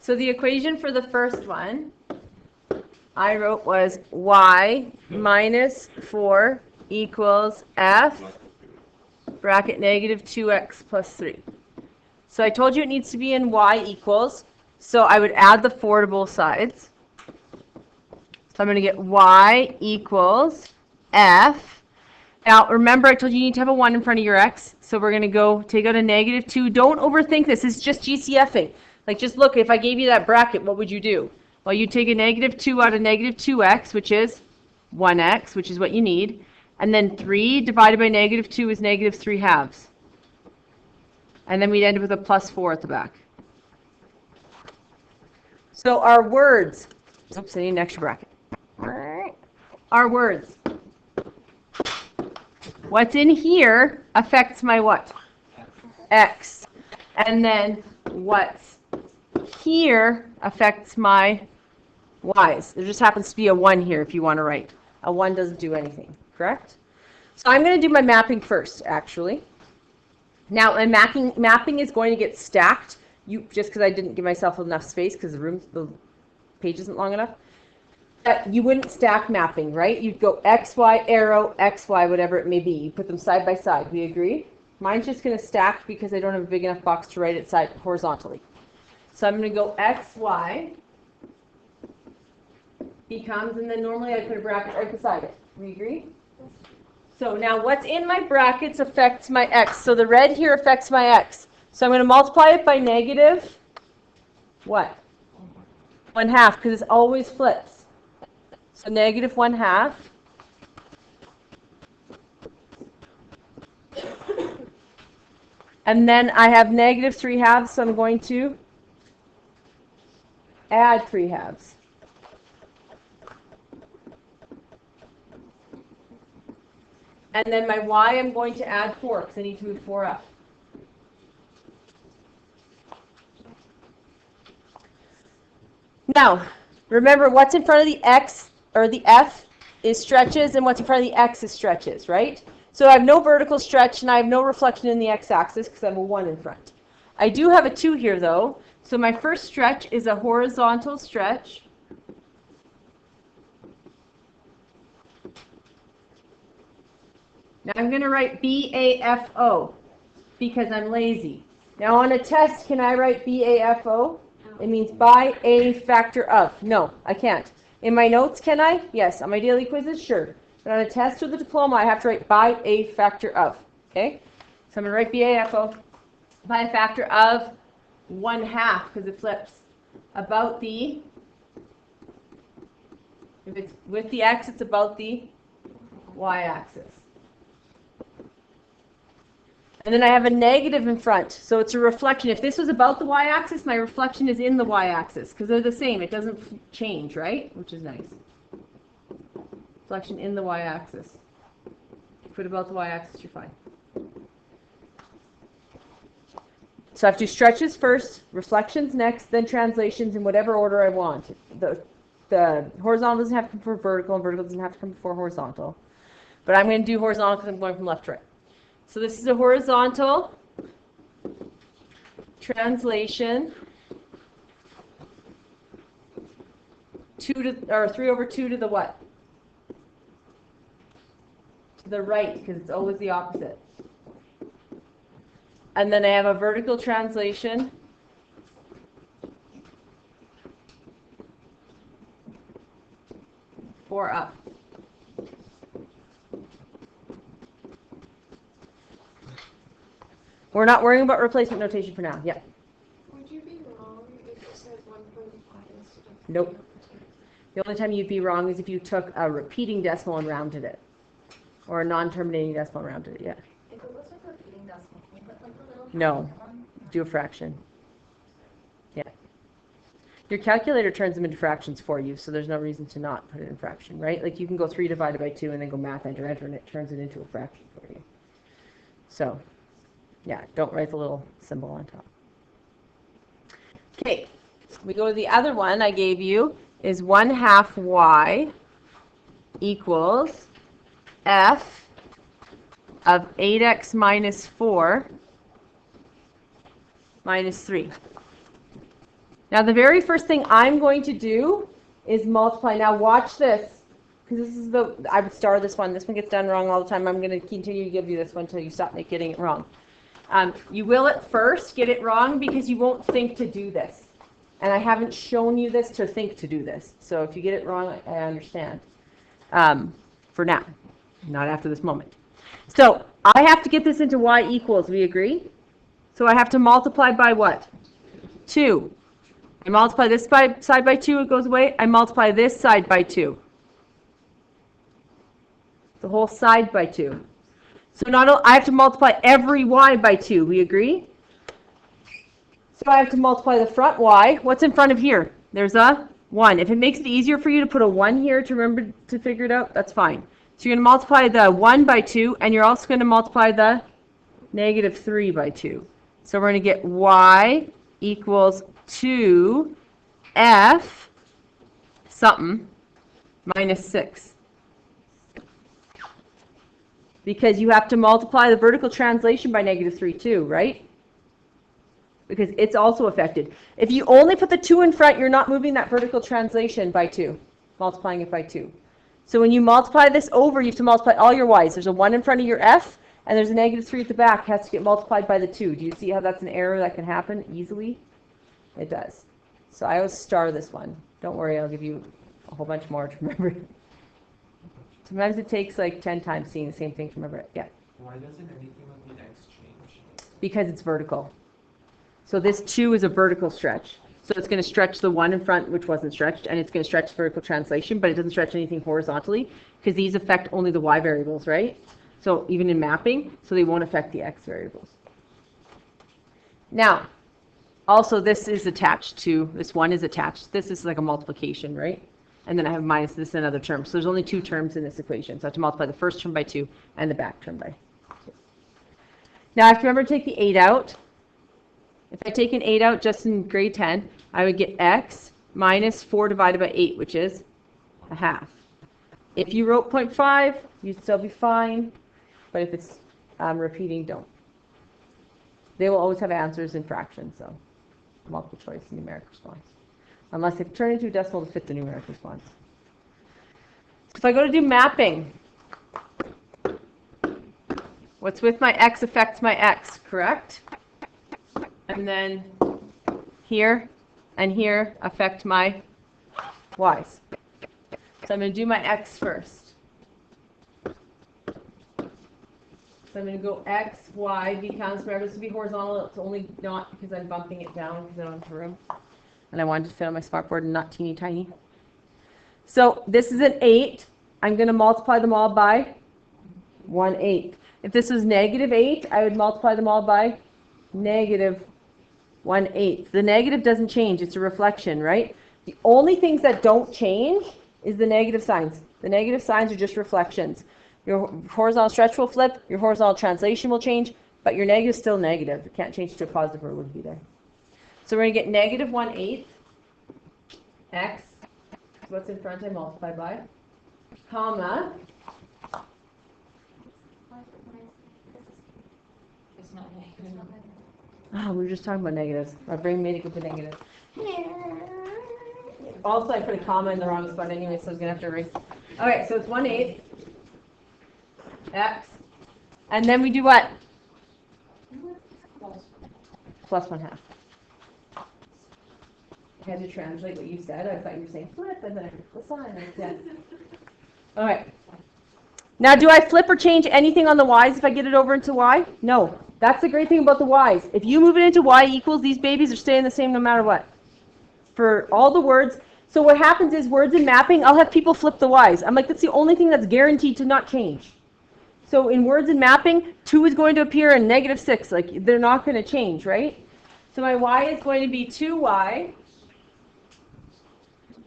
So the equation for the first one I wrote was y minus 4 equals f bracket negative 2x plus 3. So I told you it needs to be in y equals, so I would add the 4 to both sides. So I'm going to get y equals f. Now remember I told you need to have a 1 in front of your x, so we're going to go take out a negative 2. Don't overthink this, it's just GCFing. Like just look, if I gave you that bracket, what would you do? Well, you take a negative 2 out of negative 2x, which is 1x, which is what you need. And then 3 divided by negative 2 is negative 3 halves. And then we'd end with a plus 4 at the back. So our words, oops, I need an extra bracket. Our words. What's in here affects my what? X. And then what's here affects my y's. There just happens to be a 1 here if you want to write. A 1 doesn't do anything, correct? So I'm going to do my mapping first, actually. Now, my mapping is going to get stacked, just because I didn't give myself enough space because the page isn't long enough. You wouldn't stack mapping, right? You'd go X, Y, arrow, X, Y, whatever it may be. You put them side by side. We agree? Mine's just going to stack because I don't have a big enough box to write it horizontally. So I'm going to go X, Y becomes, and then normally I put a bracket right beside it. We agree? So now what's in my brackets affects my x. So the red here affects my x. So I'm going to multiply it by negative, what? 1/2, because it always flips. So negative 1/2. And then I have negative 3 halves, so I'm going to add 3 halves. And then my y, I'm going to add 4, because I need to move 4 up. Now, remember what's in front of the x, or the f, is stretches, and what's in front of the x is stretches, right? So I have no vertical stretch, and I have no reflection in the x-axis, because I have a 1 in front. I do have a 2 here, though. So my first stretch is a horizontal stretch. Now I'm going to write BAFO because I'm lazy. Now on a test, can I write BAFO? It means by a factor of. No, I can't. In my notes, can I? Yes. On my daily quizzes, sure. But on a test or the diploma, I have to write by a factor of. Okay? So I'm going to write BAFO by a factor of 1/2 because it flips about the, if it's with the x, it's about the y-axis. And then I have a negative in front, so it's a reflection. If this was about the y-axis, my reflection is in the y-axis, because they're the same. It doesn't change, right? Which is nice. Reflection in the y-axis. Put about the y-axis, you're fine. So I have to do stretches first, reflections next, then translations in whatever order I want. The horizontal doesn't have to come before vertical, and vertical doesn't have to come before horizontal. But I'm going to do horizontal because I'm going from left to right. So this is a horizontal translation, 3/2 to the what? To the right, because it's always the opposite. And then I have a vertical translation, four up. We're not worrying about replacement notation for now. Yeah. Would you be wrong if you said 1.5 instead of? Nope. The only time you'd be wrong is if you took a repeating decimal and rounded it, or a non-terminating decimal and rounded it. Yeah. If it was a repeating decimal, can you put like a little? No. Do a fraction. Yeah. Your calculator turns them into fractions for you, so there's no reason to not put it in fraction, right? Like you can go 3 divided by 2 and then go math, enter, and it turns it into a fraction for you. So. Yeah, don't write the little symbol on top. Okay, we go to the other one I gave you is 1/2 y equals f of 8x minus 4 minus 3. Now the very first thing I'm going to do is multiply. Now watch this, because this is I would star this one. This one gets done wrong all the time. I'm going to continue to give you this one until you stop getting it wrong. You will at first get it wrong because you won't think to do this. And I haven't shown you this to think to do this. So if you get it wrong, I understand. For now, not after this moment. So I have to get this into y equals, we agree? So I have to multiply by what? 2. I multiply this side by 2, it goes away. I multiply this side by 2. The whole side by 2. So I have to multiply every y by 2, we agree? So I have to multiply the front y. What's in front of here? There's a 1. If it makes it easier for you to put a 1 here to remember to figure it out, that's fine. So you're going to multiply the 1 by 2, and you're also going to multiply the negative 3 by 2. So we're going to get y equals 2f something minus 6. Because you have to multiply the vertical translation by negative 3 too, right? Because it's also affected. If you only put the 2 in front, you're not moving that vertical translation by 2, multiplying it by 2. So when you multiply this over, you have to multiply all your y's. There's a 1 in front of your f, and there's a negative 3 at the back. It has to get multiplied by the 2. Do you see how that's an error that can happen easily? It does. So I always star this one. Don't worry, I'll give you a whole bunch more to remember. Sometimes it takes like 10 times seeing the same thing to remember it. Yeah. Why doesn't anything with the x change? Because it's vertical. So this 2 is a vertical stretch. So it's going to stretch the 1 in front, which wasn't stretched, and it's going to stretch vertical translation, but it doesn't stretch anything horizontally, because these affect only the y variables, right? So even in mapping, so they won't affect the x variables. Now, also this is attached to, this 1 is attached. This is like a multiplication, right? And then I have minus this another term. So there's only 2 terms in this equation. So I have to multiply the first term by 2 and the back term by 2. Now I have to remember to take the 8 out. If I take an 8 out just in grade 10, I would get x minus 4 divided by 8, which is a half. If you wrote 0.5, you'd still be fine. But if it's repeating, don't. They will always have answers in fractions, so multiple choice numeric response. Unless they've turned into a decimal to fit the numeric response. So if I go to do mapping, what's with my x affects my x, correct? And then here and here affect my y's. So I'm going to do my x first. So I'm going to go x, y becomes, remember this will be horizontal, it's only not because I'm bumping it down because I don't have room. And I wanted to fit on my smartboard and not teeny tiny. So this is an 8. I'm going to multiply them all by 1/8. If this was negative 8, I would multiply them all by negative 1/8. The negative doesn't change. It's a reflection, right? The only things that don't change is the negative signs. The negative signs are just reflections. Your horizontal stretch will flip. Your horizontal translation will change. But your negative is still negative. It can't change to a positive or it would be there. So we're going to get negative 1/8 x, what's in front I multiply by, comma, It's not negative. we were just talking about negatives. My brain made it go to negative. Also, I put a comma in the wrong spot anyway, so I was going to have to erase. Okay, so it's 1/8 x, and then we do what? Plus 1/2. I had to translate what you said. I thought you were saying flip, and then I put the sign. Yes. All right. Now, do I flip or change anything on the y's if I get it over into y? No. That's the great thing about the y's. If you move it into y equals, these babies are staying the same no matter what. For all the words. So what happens is words in mapping, I'll have people flip the y's. I'm like, that's the only thing that's guaranteed to not change. So in words in mapping, 2 is going to appear in negative 6. Like, they're not going to change, right? So my y is going to be 2y.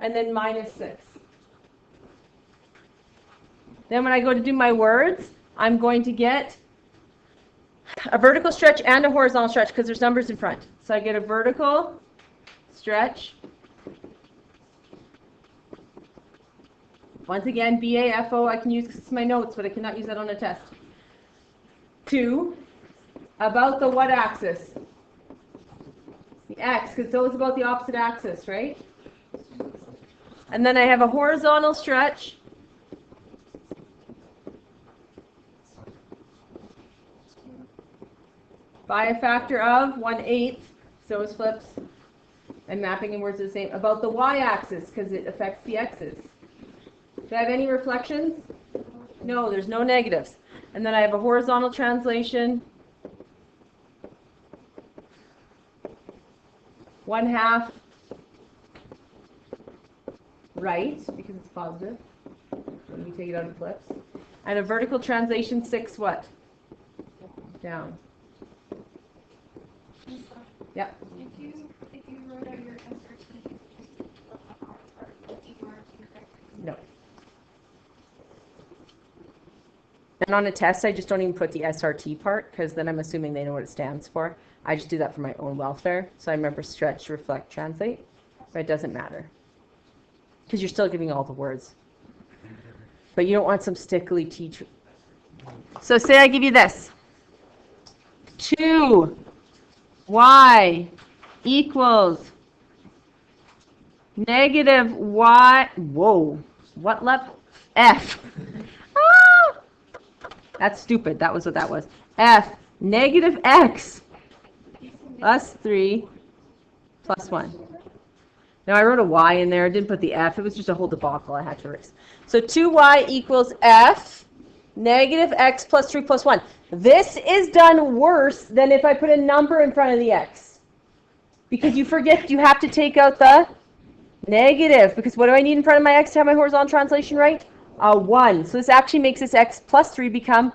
And then minus 6. Then when I go to do my words, I'm going to get a vertical stretch and a horizontal stretch because there's numbers in front. So I get a vertical stretch. Once again, BAFO I can use because it's my notes, but I cannot use that on a test. 2 about the what axis? The x, because it's always about the opposite axis, right? And then I have a horizontal stretch. By a factor of 1/8, so is flips. And mapping inwards is the same. About the y-axis, because it affects the x's. Do I have any reflections? No, there's no negatives. And then I have a horizontal translation. 1/2 right, because it's positive when we take it out of flips. And a vertical translation 6 what? Down. Yep. If you wrote out your SRT, you marked incorrectly. No. And on a test, I just don't even put the SRT part, because then I'm assuming they know what it stands for. I just do that for my own welfare. So I remember stretch, reflect, translate, but it doesn't matter. Because you're still giving all the words. But you don't want some stickly teacher. So say I give you this. 2y equals negative y. Whoa. What left? F. Ah! That's stupid. That was what that was. F negative x plus 3 plus 1. Now I wrote a y in there. I didn't put the f. It was just a whole debacle I had to erase. So 2y equals f negative x plus 3 plus 1. This is done worse than if I put a number in front of the x. Because you forget you have to take out the negative. Because what do I need in front of my x to have my horizontal translation right? A 1. So this actually makes this x plus 3 become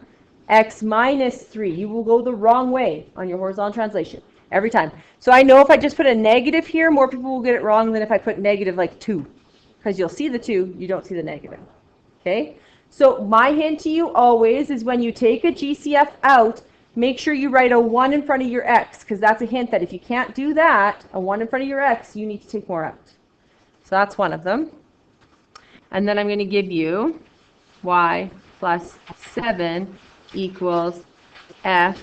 x minus 3. You will go the wrong way on your horizontal translation every time. So I know if I just put a negative here, more people will get it wrong than if I put negative like 2. Because you'll see the 2, you don't see the negative. Okay? So my hint to you always is when you take a GCF out, make sure you write a 1 in front of your x, because that's a hint that if you can't do that, a 1 in front of your x, you need to take more out. So that's one of them. And then I'm going to give you y plus 7 equals f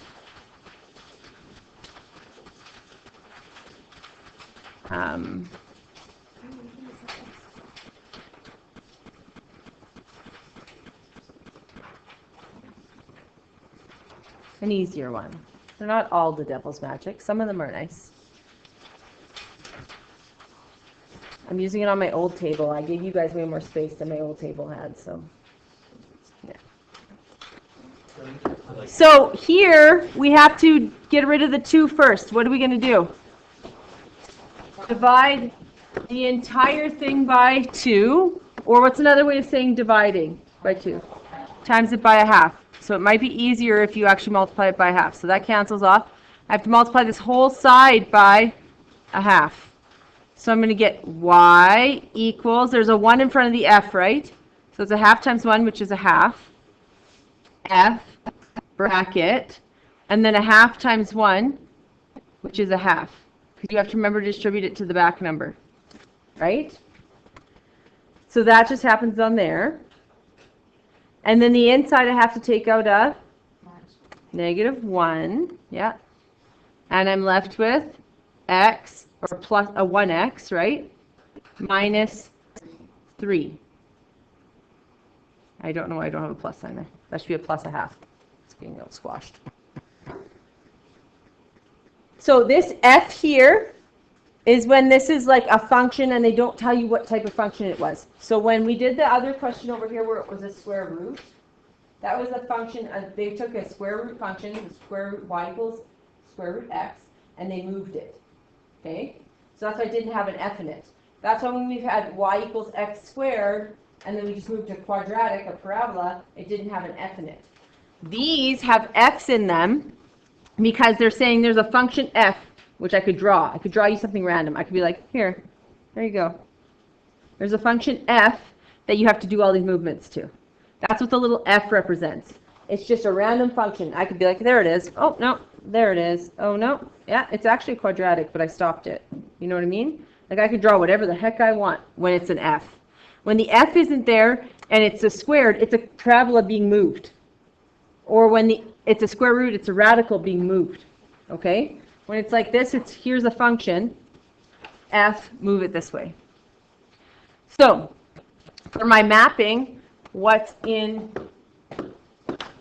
an easier one. They're not all the devil's magic. Some of them are nice. I'm using it on my old table. I gave you guys way more space than my old table had, so yeah. So here we have to get rid of the 2 first. What are we going to do? Divide the entire thing by 2, or what's another way of saying dividing by 2? Times it by a half. So it might be easier if you actually multiply it by a half. So that cancels off. I have to multiply this whole side by a half. So I'm going to get y equals, there's a 1 in front of the f, right? So it's a half times 1, which is a half. F bracket, and then a half times 1, which is a half. Because you have to remember to distribute it to the back number, right? So that just happens on there. And then the inside I have to take out a negative 1, yeah. And I'm left with x, or plus a 1x, right? Minus 3. I don't know why I don't have a plus sign there. That should be a plus a half. It's getting all squashed. So this f here is when this is like a function and they don't tell you what type of function it was. So when we did the other question over here where it was a square root, that was a function, they took a square root function, the square root y equals square root x, and they moved it. Okay? So that's why it didn't have an f in it. That's why when we've had y equals x squared, and then we just moved to quadratic, a parabola, it didn't have an f in it. These have f's in them because they're saying there's a function f, which I could draw. I could draw you something random. I could be like, here, there you go. There's a function f that you have to do all these movements to. That's what the little f represents. It's just a random function. I could be like, there it is. Oh, no, there it is. Oh, no. Yeah, it's actually quadratic, but I stopped it. You know what I mean? Like I could draw whatever the heck I want when it's an f. When the f isn't there and it's a squared, it's a parabola being moved. Or when it's a square root, it's a radical being moved. Okay? When it's like this, it's here's a function, f, move it this way. So, for my mapping, what's in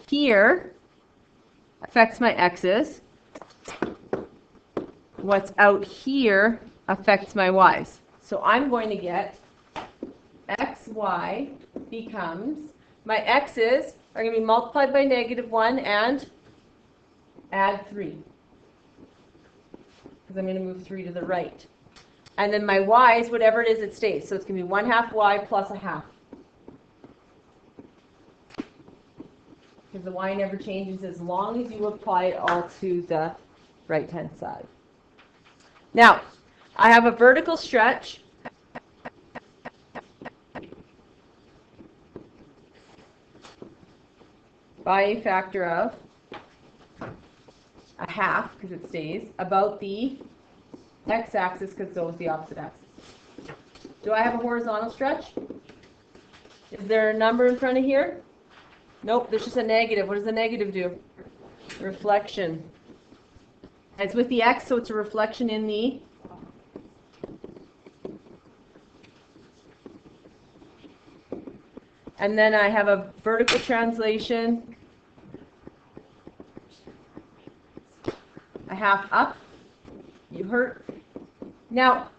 here affects my x's. What's out here affects my y's. So I'm going to get xy becomes, my x's are going to be multiplied by -1 and add 3. Because I'm going to move 3 to the right. And then my y's, whatever it is, it stays. So it's going to be 1/2 y plus 1/2. Because the y never changes as long as you apply it all to the right-hand side. Now, I have a vertical stretch. By a factor of 1/2, because it stays, about the x-axis, because so is the opposite axis. Do I have a horizontal stretch? Is there a number in front of here? Nope, there's just a negative. What does the negative do? Reflection. It's with the x, so it's a reflection in the and then I have a vertical translation, 1/2 up. You hurt. Now,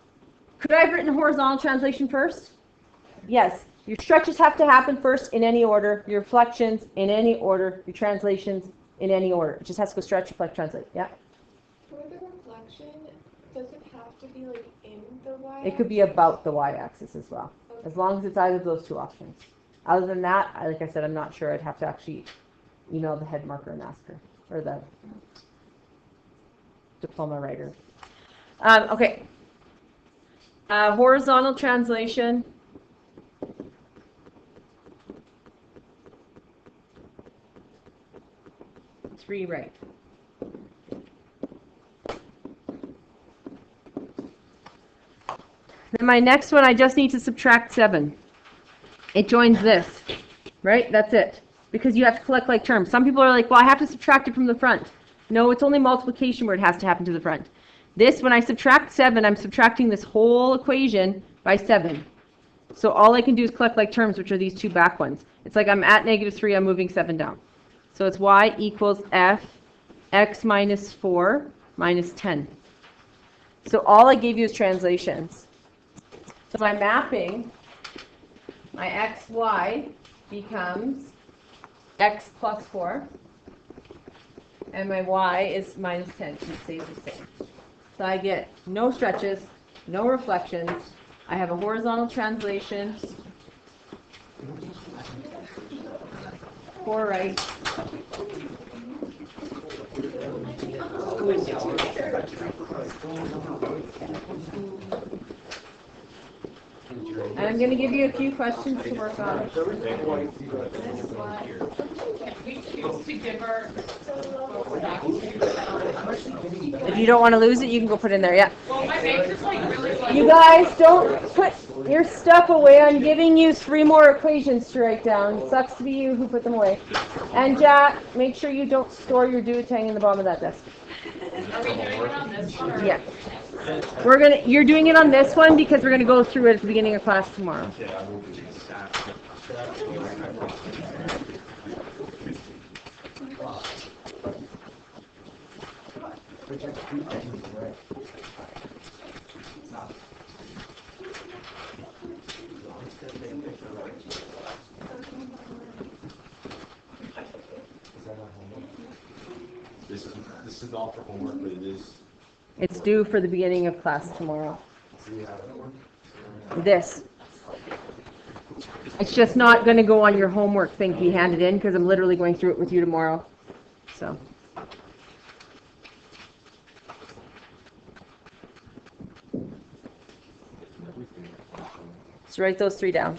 could I have written horizontal translation first? Yes. Your stretches have to happen first in any order. Your reflections in any order. Your translations in any order. It just has to go stretch, reflect, translate. Yeah? For the reflection, does it have to be like in the y? It could be about the y-axis as well, as long as it's either of those two options. Other than that, like I said, I'm not sure. I'd have to actually email the head marker and ask her, or the diploma writer. Okay. Horizontal translation. Rewrite. Then my next one, I just need to subtract 7. It joins this, right? That's it. Because you have to collect like terms. Some people are like, well, I have to subtract it from the front. No, it's only multiplication where it has to happen to the front. This, when I subtract 7, I'm subtracting this whole equation by 7. So all I can do is collect like terms, which are these two back ones. It's like I'm at -3, I'm moving 7 down. So it's y equals f x minus 4 minus 10. So all I gave you is translations. So my mapping, my xy becomes x plus 4, and my y is minus 10. It stays the same. So I get no stretches, no reflections. I have a horizontal translation, 4 right. And I'm going to give you a few questions to work on. If you don't want to lose it, you can go put it in there. Yeah. You guys, don't put your stuff away. I'm giving you 3 more equations to write down. It sucks to be you who put them away. And Jack, make sure you don't store your duotang in the bottom of that desk. Are we doing it on this one? Or Yeah. You're doing it on this one because we're gonna go through it at the beginning of class tomorrow. This is all for homework, but it is. It's due for the beginning of class tomorrow. This. It's just not going to go on your homework thing to be handed in because I'm literally going through it with you tomorrow. So. Let's write those 3 down.